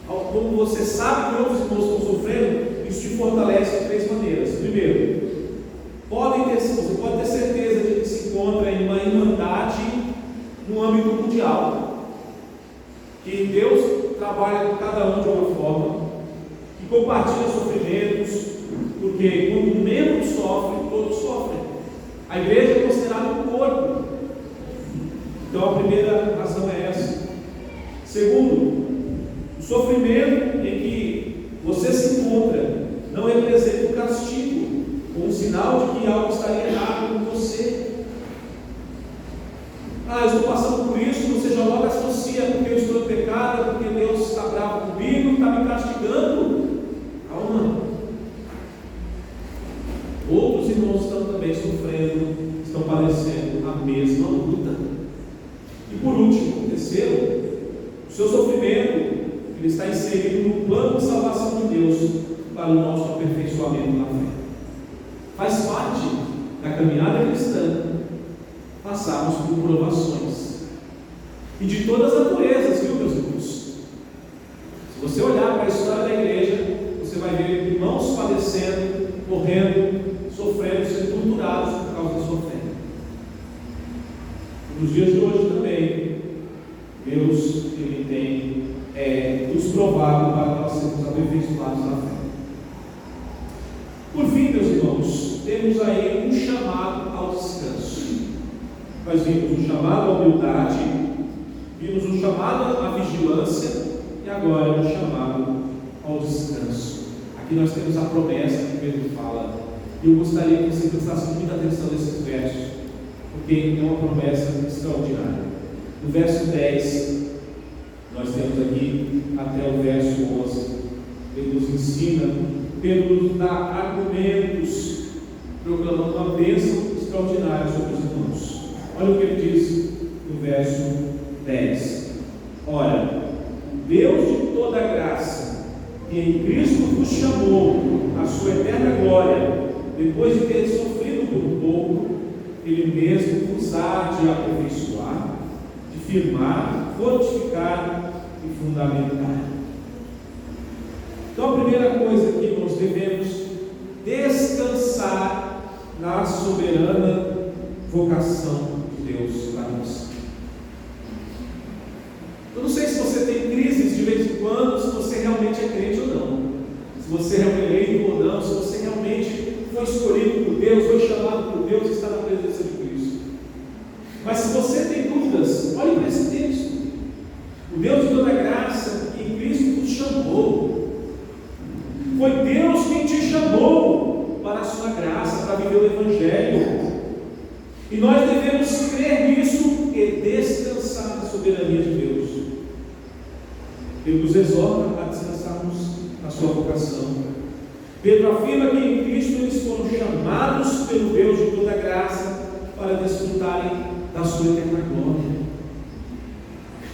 Como você sabe que outros irmãos estão sofrendo, isso te fortalece de três maneiras. Primeiro, você pode ter certeza de que se encontra em uma irmandade no âmbito mundial, que Deus trabalha com cada um de uma forma, que compartilha sofrimentos, porque quando um membro sofre, todos sofrem. A igreja é considerada um corpo. Então a primeira razão é essa. Segundo, o sofrimento em que você se encontra não representa um castigo ou um sinal de que algo estaria errado com você. mesma luta. E por último, terceiro, o seu sofrimento ele está inserido no plano de salvação de Deus para o nosso aperfeiçoamento na fé. Faz parte da caminhada cristã passarmos por provações e de todas as naturezas, viu, meus irmãos? Se você olhar para a história da igreja, você vai ver irmãos padecendo, morrendo, sofrendo, sendo torturados por causa da sua fé. Nos dias de hoje também, Deus ele tem nos provado para nós sermos aperfeiçoados na fé. Por fim, meus irmãos, temos aí um chamado ao descanso. Nós vimos um chamado à humildade, vimos um chamado à vigilância e agora um chamado ao descanso. Aqui nós temos a promessa que Pedro fala. E eu gostaria que você prestasse muita atenção nesses versos, porque é uma promessa extraordinária. No verso 10, nós temos aqui até o verso 11, ele nos ensina, Pedro nos dá argumentos, proclamando uma bênção extraordinária sobre os irmãos. Olha o que ele diz no verso 10. Ora, Deus de toda graça, que em Cristo vos chamou à sua eterna glória, depois de ter sofrido por pouco, Ele mesmo vos há de aperfeiçoar, de firmar, fortificar e fundamentar. Então a primeira coisa que nós devemos descansar na soberana vocação de Deus para nós. Eu não sei se você tem crises de vez em quando, se você realmente é crente ou não, se você é eleito ou não, se você realmente foi escolhido por Deus, foi chamado por Deus e está na presença de Cristo. Mas se você tem dúvidas, olhe para esse texto. O Deus de toda graça que em Cristo nos chamou. Foi Deus quem te chamou para a sua graça, para viver o Evangelho. E nós devemos crer nisso e descansar na soberania de Deus. Ele nos exorta a descansarmos na sua vocação. Pedro afirma que em Cristo eles foram chamados pelo Deus de toda graça para desfrutarem da sua eterna glória.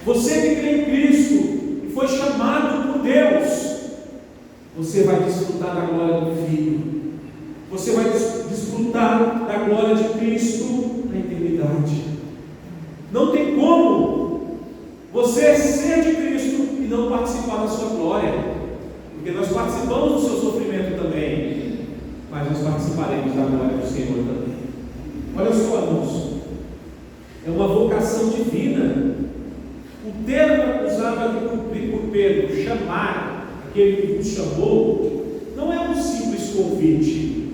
Você que crê em Cristo e foi chamado por Deus, você vai desfrutar da glória do Filho. Você vai desfrutar da glória de Cristo na eternidade. Não tem como você ser de Cristo e não participar da sua glória. Porque nós participamos do seu sofrimento também, mas nós participaremos da glória do Senhor também. Olha só, irmãos, é uma vocação divina. O termo usado aqui por Pedro, chamar, aquele que vos chamou, não é um simples convite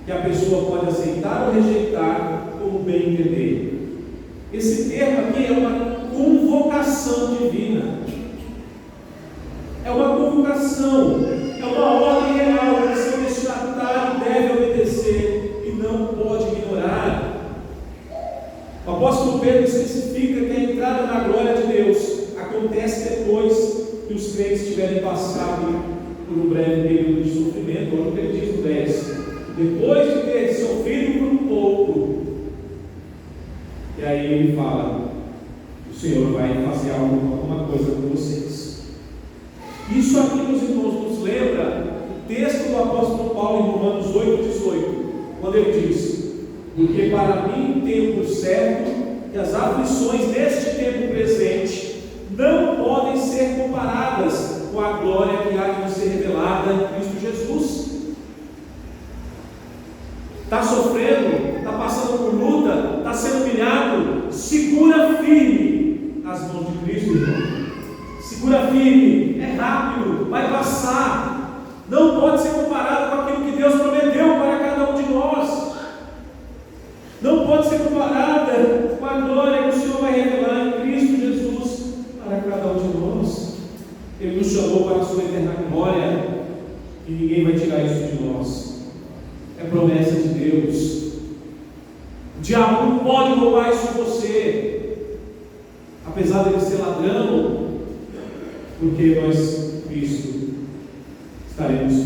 que a pessoa pode aceitar ou rejeitar como bem entender. Esse termo aqui é uma convocação divina. É uma convocação, é uma ordem real que seu destinatário deve obedecer e não pode ignorar. O apóstolo Pedro especifica que a entrada na glória de Deus acontece depois que os crentes tiverem passado por um breve período de sofrimento. Olha o que ele diz no 10: depois de ter sofrido por um pouco. E aí ele fala: o Senhor vai fazer alguma coisa com vocês. Isso aqui, meus irmãos, nos lembra o texto do apóstolo Paulo em Romanos 8,18, quando ele diz: porque para mim tenho por certo que as aflições deste tempo presente não podem ser comparadas com a glória que há de nos ser revelada em Cristo Jesus. Está sofrendo, está passando por luta, está sendo humilhado, segura firme nas mãos de Cristo, irmão. Segura firme, é rápido, vai passar. Não pode ser comparado com aquilo que Deus prometeu para cada um de nós. Não pode ser comparada com a glória que o Senhor vai revelar em Cristo Jesus para cada um de nós. Ele nos chamou para a sua eterna glória e ninguém vai tirar isso de nós. É promessa de Deus. O diabo não pode roubar isso de você, apesar de ele ser ladrão, porque nós, Cristo, estaremos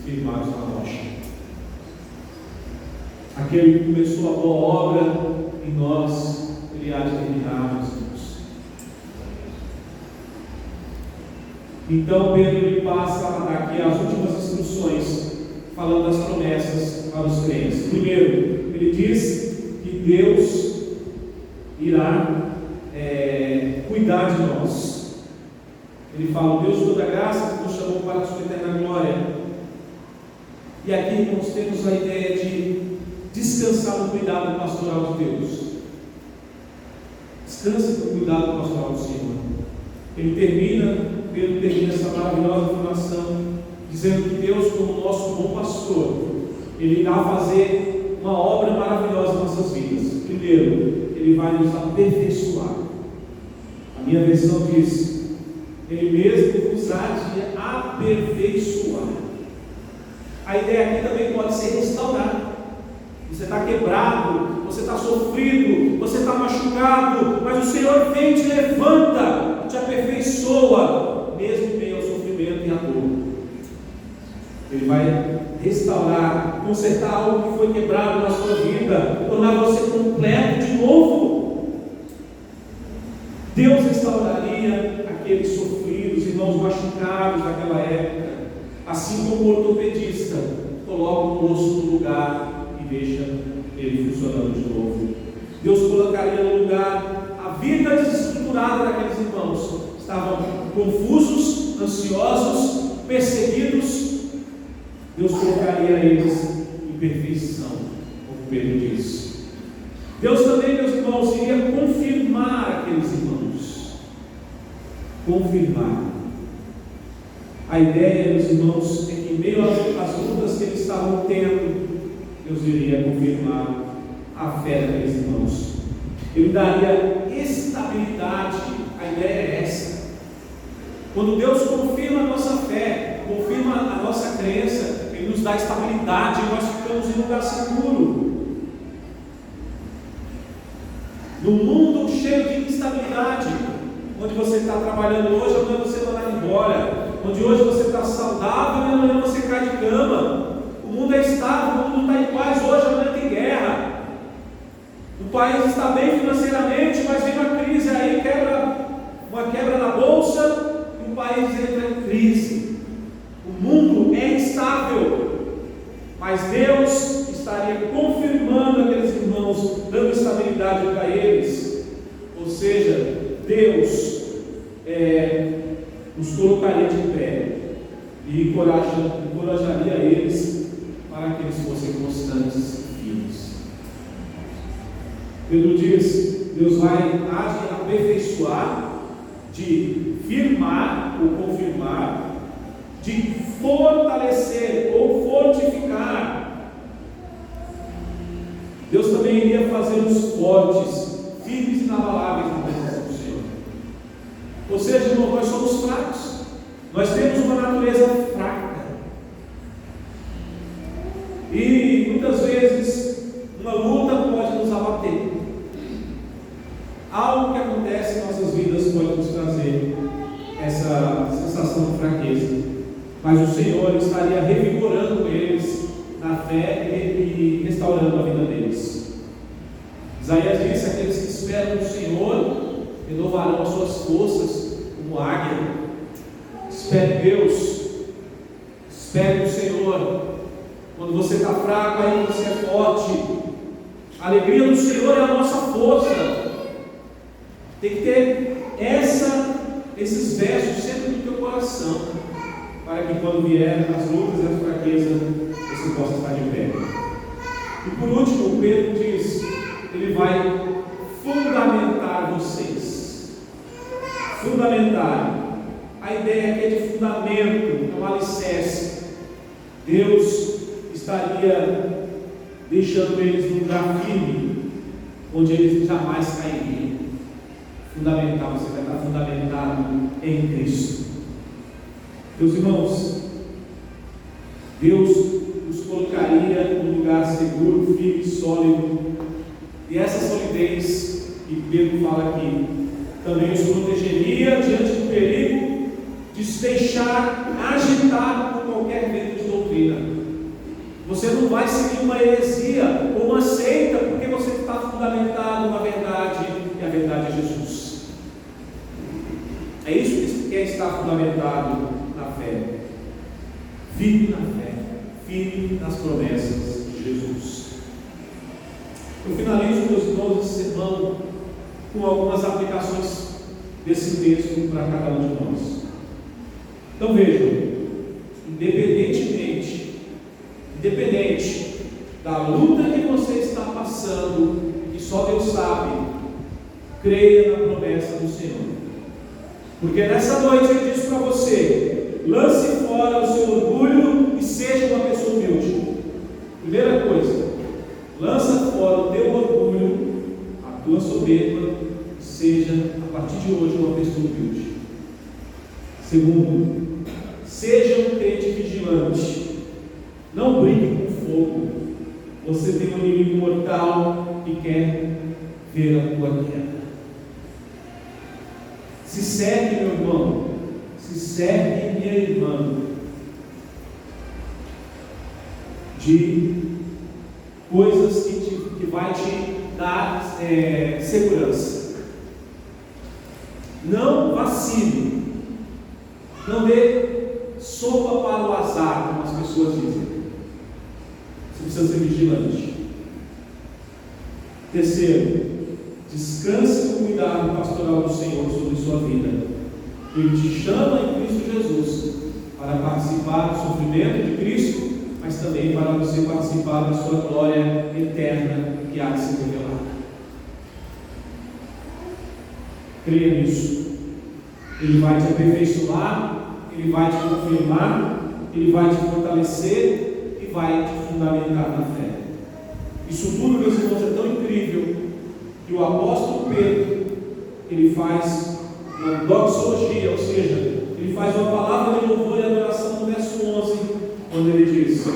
firmados na rocha. Aquele que começou a boa obra em nós, Ele há de terminar, meus irmãos. Então Pedro ele passa a dar aqui as últimas instruções, falando das promessas para os crentes. Primeiro, ele diz que Deus irá cuidar de nós. Ele fala: o Deus de toda graça que nos chamou para a sua eterna glória. E aqui nós temos a ideia de descansar no cuidado pastoral de Deus. Descanse no cuidado pastoral do Senhor. Pedro termina essa maravilhosa afirmação dizendo que Deus, como nosso bom pastor, Ele irá fazer uma obra maravilhosa em nossas vidas. Primeiro, Ele vai nos aperfeiçoar. A minha versão diz: Ele mesmo nos há de aperfeiçoar. A ideia aqui também pode ser restaurar. Você está quebrado, você está sofrido, você está machucado, mas o Senhor vem e te levanta, te aperfeiçoa, mesmo em meio ao sofrimento e à dor. Ele vai restaurar, consertar algo que foi quebrado na sua vida, tornar você completo de novo. Deus restauraria aqueles sofridos, irmãos machucados daquela época, assim como o ortopedista coloca o osso no lugar e deixa ele funcionando de novo. Deus colocaria no lugar a vida desestruturada daqueles irmãos. Estavam confusos, ansiosos, perseguidos. Deus colocaria eles em perfeição, como Pedro diz. Deus também, meus irmãos, iria confirmar aqueles irmãos. Confirmar. A ideia, meus irmãos, é que em meio às lutas que eles estavam tendo, Deus iria confirmar a fé daqueles irmãos. Ele daria estabilidade. A ideia é essa. Quando Deus confirma a nossa fé, confirma a nossa crença, Ele nos dá estabilidade e nós ficamos em lugar seguro. No mundo cheio de instabilidade, onde você está trabalhando hoje, amanhã você vai embora, onde hoje você está saudável e amanhã você cai de cama. O mundo é estável, o mundo está em paz, hoje amanhã tem guerra. O país está bem financeiramente, mas vem uma crise aí, uma quebra na bolsa, e o país entra em crise. O mundo é instável, mas Deus estaria confirmando aqueles irmãos, dando estabilidade para eles. Ou seja, Deus nos colocaria de pé e encorajaria eles para que eles fossem constantes e firmes. Pedro diz: Deus há de aperfeiçoar, de firmar ou confirmar, de fortalecer ou fortificar. Deus também iria fazer-nos fortes, firmes e inabaláveis na presença do Senhor. Ou seja, irmão, nós somos fracos, nós temos uma natureza fraca, e muitas vezes uma luta pode nos abater. Algo que acontece em nossas vidas pode nos trazer essa sensação de fraqueza, mas o Senhor estaria revigorando eles na fé e restaurando a vida deles. Isaías disse: aqueles que esperam no Senhor renovarão as suas forças como águia. Espere Deus, espere o Senhor. Quando você está fraco, aí você é forte. A alegria do Senhor é a nossa força. Tem que ter esses versos sempre no teu coração, para que quando vier as lutas e as fraquezas, você possa estar de pé. E por último, Pedro diz: ele vai fundamentar vocês. Fundamentar. A ideia aqui é de fundamento, é um alicerce. Deus estaria deixando eles num lugar firme, onde eles jamais cairiam. Fundamental, você vai estar fundamentado em Cristo. Meus irmãos, Deus nos colocaria num lugar seguro, firme, sólido, e essa solidez que Pedro fala aqui também nos protegeria diante do perigo de se deixar agitar por qualquer vento de doutrina. Você não vai seguir uma heresia ou uma seita, porque você está fundamentado na verdade, e a verdade é Jesus. É isso que é estar fundamentado na fé. Vive na fé, vive nas promessas de Jesus. Eu finalizo meus irmãos esse sermão com algumas aplicações desse texto para cada um de nós. Então vejam, independente da luta que você está passando, que só Deus sabe, creia na promessa do Senhor. Porque nessa noite Ele diz para você: lance fora o seu orgulho e seja uma pessoa humilde. Primeira coisa, lança fora o teu orgulho, a tua soberba, e seja, a partir de hoje, uma pessoa humilde. Segundo, seja um crente vigilante. Não brinque com fogo. Você tem um inimigo mortal que quer ver a tua queda. Se cerque, meu irmão, se cerque, minha irmã, de coisas que vai te dar segurança. Não vacile, não dê sopa para o azar, como as pessoas dizem. Você precisa ser vigilante. Terceiro, descanse no cuidado pastoral do Senhor sobre sua vida. Ele te chama em Cristo Jesus para participar do sofrimento de Cristo, mas também para você participar da sua glória eterna que há de se revelar. Creia nisso. Ele vai te aperfeiçoar, Ele vai te confirmar, Ele vai te fortalecer e vai te fundamentar na fé. Isso tudo, meus irmãos, é tão incrível que o apóstolo Pedro, ele faz uma doxologia, ou seja, ele faz uma palavra de louvor e adoração no verso 11, quando ele diz: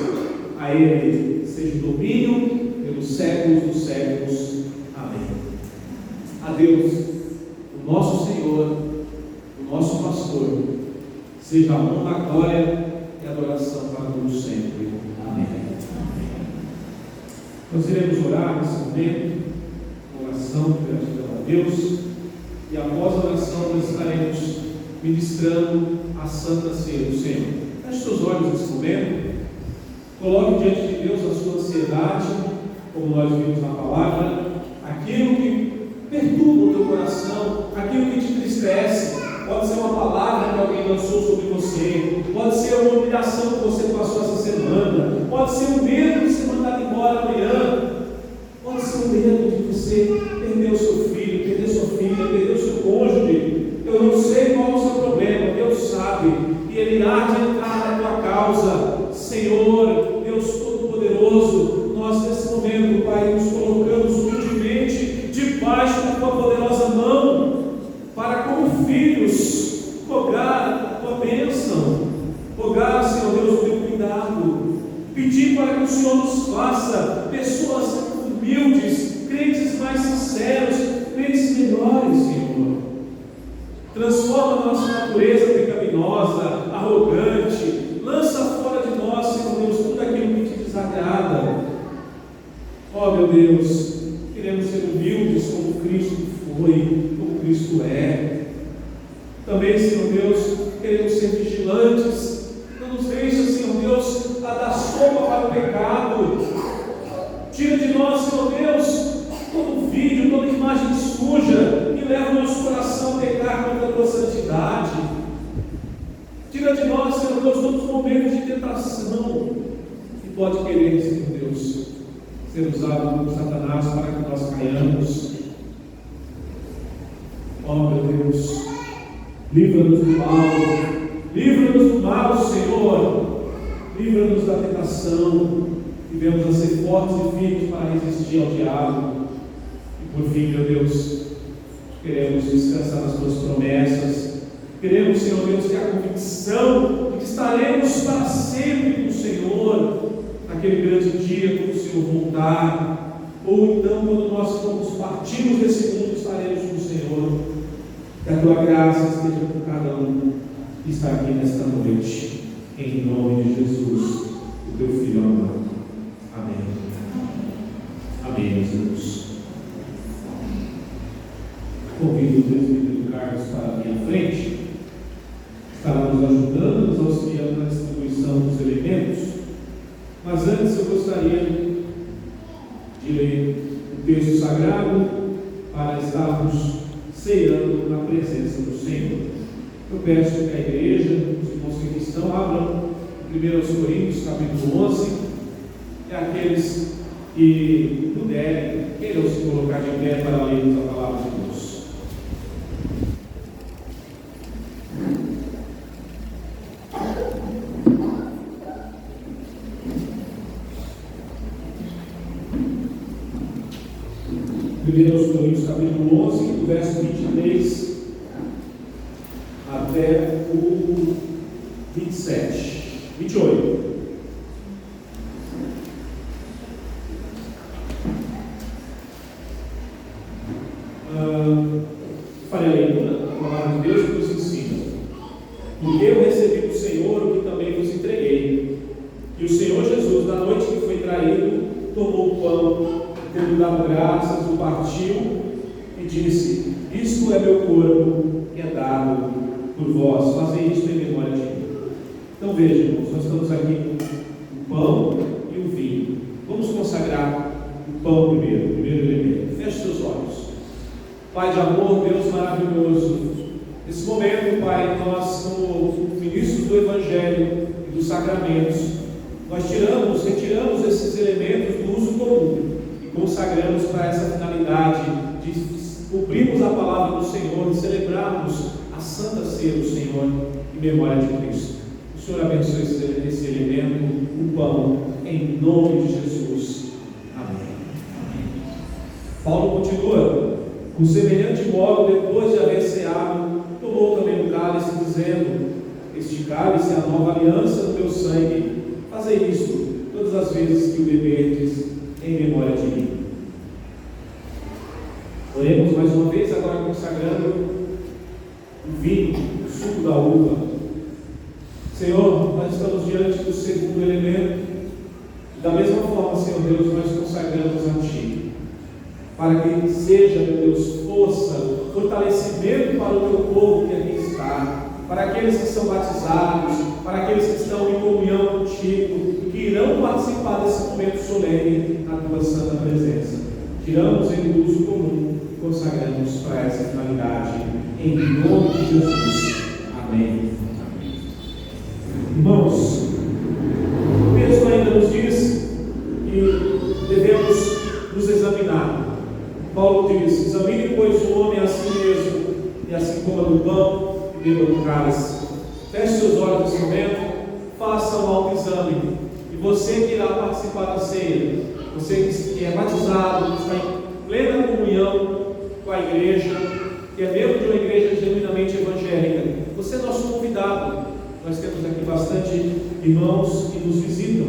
a Ele seja o domínio pelos séculos dos séculos. Amém. A Deus, o nosso Senhor, o nosso pastor, seja a honra, a glória e a adoração para todos sempre. Amém. Nós iremos orar nesse momento, oração, gratidão a Deus, e após a oração nós estaremos ministrando a Santa Ceia do Senhor. Feche seus olhos nesse momento, coloque diante de Deus a sua ansiedade, como nós vimos na palavra, aquilo que perturba o teu coração, aquilo que te entristece. Pode ser uma palavra que alguém lançou sobre você, pode ser uma humilhação que você passou essa semana, pode ser o medo de ser mandado embora amanhã, pode ser o medo de você perder o seu filho, perder sua filha, perder o seu cônjuge. Eu não sei qual é o seu problema, Deus sabe, e Ele há de entrar na tua causa. Senhor, Deus Todo-Poderoso, nós nesse momento, Pai, nos colocamos humildemente debaixo da tua poderosa mão, para como filhos rogar a tua bênção, rogar, Senhor Deus, o teu cuidado, pedir para que o Senhor nos faça pessoas humildes, crentes mais sinceros, crentes melhores, Senhor. Transforma a nossa natureza pecaminosa, arrogante, lança fora de nós, Senhor Deus, tudo aquilo que te desagrada. Ó meu Deus, queremos ser humildes como Cristo foi, como Cristo é. Também, Senhor Deus, queremos ser vigilantes. Não nos deixa, Senhor Deus, a dar sopa para o pecado. Tira de nós, Senhor Deus, todo vídeo, toda imagem suja que leva o nosso coração a pecar contra a tua santidade. Tira de nós, Senhor Deus, todos os momentos de tentação que pode querer, Senhor Deus, ser usado por Satanás para que nós caiamos. Ó meu Deus, livra-nos do mal, livra-nos do mal, Senhor, livra-nos da tentação, e venhamos a ser fortes e firmes para resistir ao diabo. E por fim, meu Deus, queremos descansar nas tuas promessas, queremos, Senhor Deus, ter a convicção de que estaremos para sempre com o Senhor, naquele grande dia quando o Senhor voltar, ou então quando nós partirmos desse mundo, estaremos com o Senhor. Que a tua graça esteja por cada um que está aqui nesta noite, em nome de Jesus, o teu Filho amado. Amém. Amém, meus irmãos. Convido o presbítero Carlos para a minha frente, estará nos ajudando, nos auxiliando na distribuição dos elementos. Mas antes eu gostaria de ler o texto sagrado para estarmos ceando na presença do Senhor. Eu peço que a igreja, os irmãos que estão, abram 1 Coríntios, capítulo 11, e aqueles que puderem, queiram se colocar de pé para lermos a palavra de Deus. Primeiro Coríntios, capítulo 11, do verso 23 até o 28. Farei a leitura da palavra de Deus que nos ensina. Porque eu recebi do Senhor o que também vos entreguei. Que o Senhor Jesus, na noite que foi traído, tomou o pão, tendo dado graças, o partiu e disse: isto é meu corpo, que é dado por vós, fazei isto em memória de mim. Então vejam, irmãos, nós estamos aqui com o pão e o vinho. Vamos consagrar o pão primeiro, o primeiro elemento. Feche seus olhos. Pai de amor, Deus maravilhoso, nesse momento, Pai, nós, como ministros do Evangelho e dos sacramentos, nós retiramos esses elementos do uso comum e consagramos para essa finalidade de cumprirmos a palavra do Senhor, de celebrarmos a Santa Ceia do Senhor em memória de Cristo. O Senhor abençoe esse elemento, o pão, em nome de Jesus. Amém. Paulo continua: com semelhante modo, depois de haver ceado, tomou também o cálice, dizendo: este cálice é a nova aliança do meu sangue. Fazei isto todas as vezes que o beberdes, em memória de mim. Oremos mais uma vez, agora consagrando o vinho, o suco da uva. Senhor, nós estamos diante do segundo elemento. Da mesma forma, Senhor Deus, nós consagramos a Ti, para que seja, meu Deus, força, fortalecimento para o Teu povo que aqui está, para aqueles que são batizados, para aqueles que estão em comunhão contigo, que irão participar desse momento solene na Tua santa presença. Tiramos ele do uso comum e consagramos para essa finalidade, em nome de Jesus. Amém. Irmãos, o texto ainda nos diz que devemos nos examinar. Paulo diz: examine, pois, o homem a si mesmo, e assim coma do pão e beba do cálice. Feche seus olhos nesse momento, faça um autoexame. E você que irá participar da ceia, você que é batizado, que está em plena comunhão com a igreja, que é membro de uma igreja genuinamente evangélica, você é nosso convidado. Nós temos aqui bastante irmãos que nos visitam.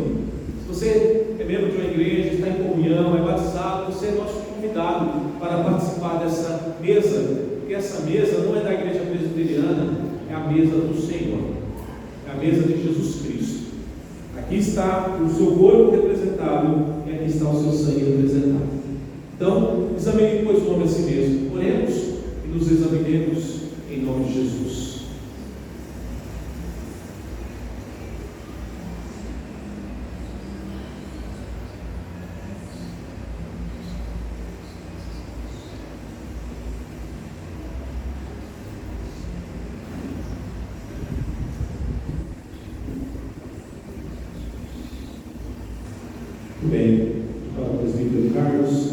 Se você é membro de uma igreja, está em comunhão, é batizado, você é nosso convidado para participar dessa mesa, porque essa mesa não é da igreja presbiteriana, é a mesa do Senhor, é a mesa de Jesus Cristo. Aqui está o seu corpo representado e aqui está o seu sangue representado. Então, examine, pois, o homem a si mesmo. Oremos e nos examinemos em nome de Jesus. Bem, para o presbítero Carlos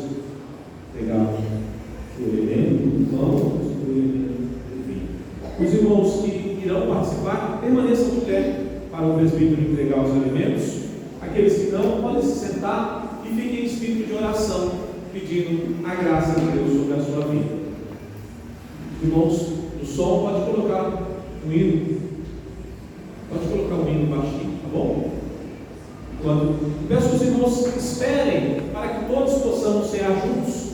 pegar o elemento do pão, o elemento do vinho. Os irmãos que irão participar, permaneçam de pé para o presbítero entregar os elementos. Aqueles que não, podem se sentar e fiquem em espírito de oração, pedindo a graça de Deus sobre a sua vida. Irmãos, o som pode colocar um hino, pode colocar um hino baixinho, tá bom? Peço que os irmãos esperem para que todos possamos cear juntos.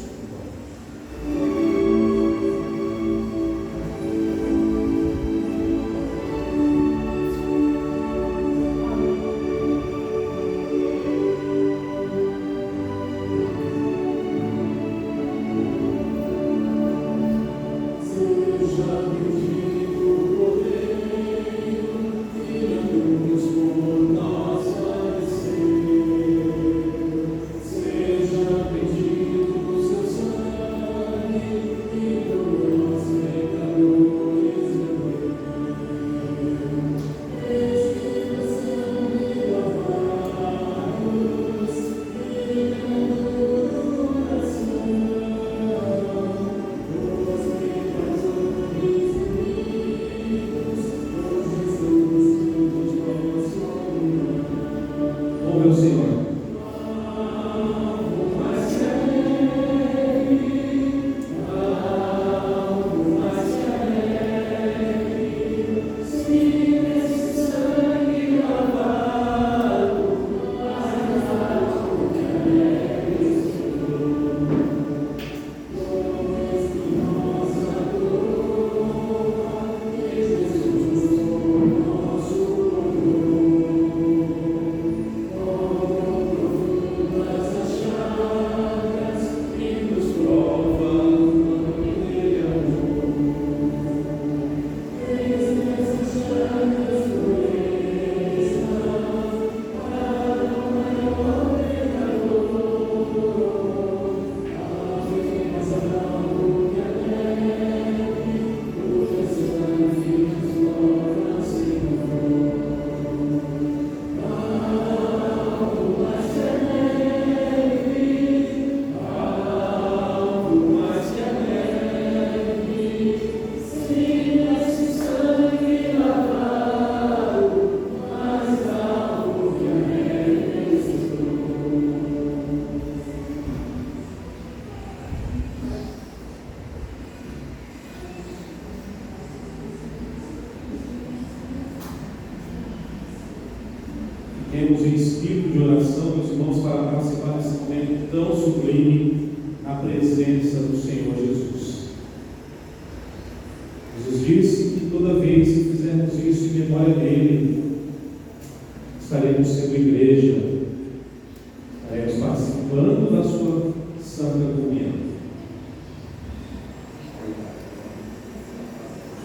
Temos em espírito de oração, meus irmãos, para participar desse momento tão sublime na presença do Senhor Jesus.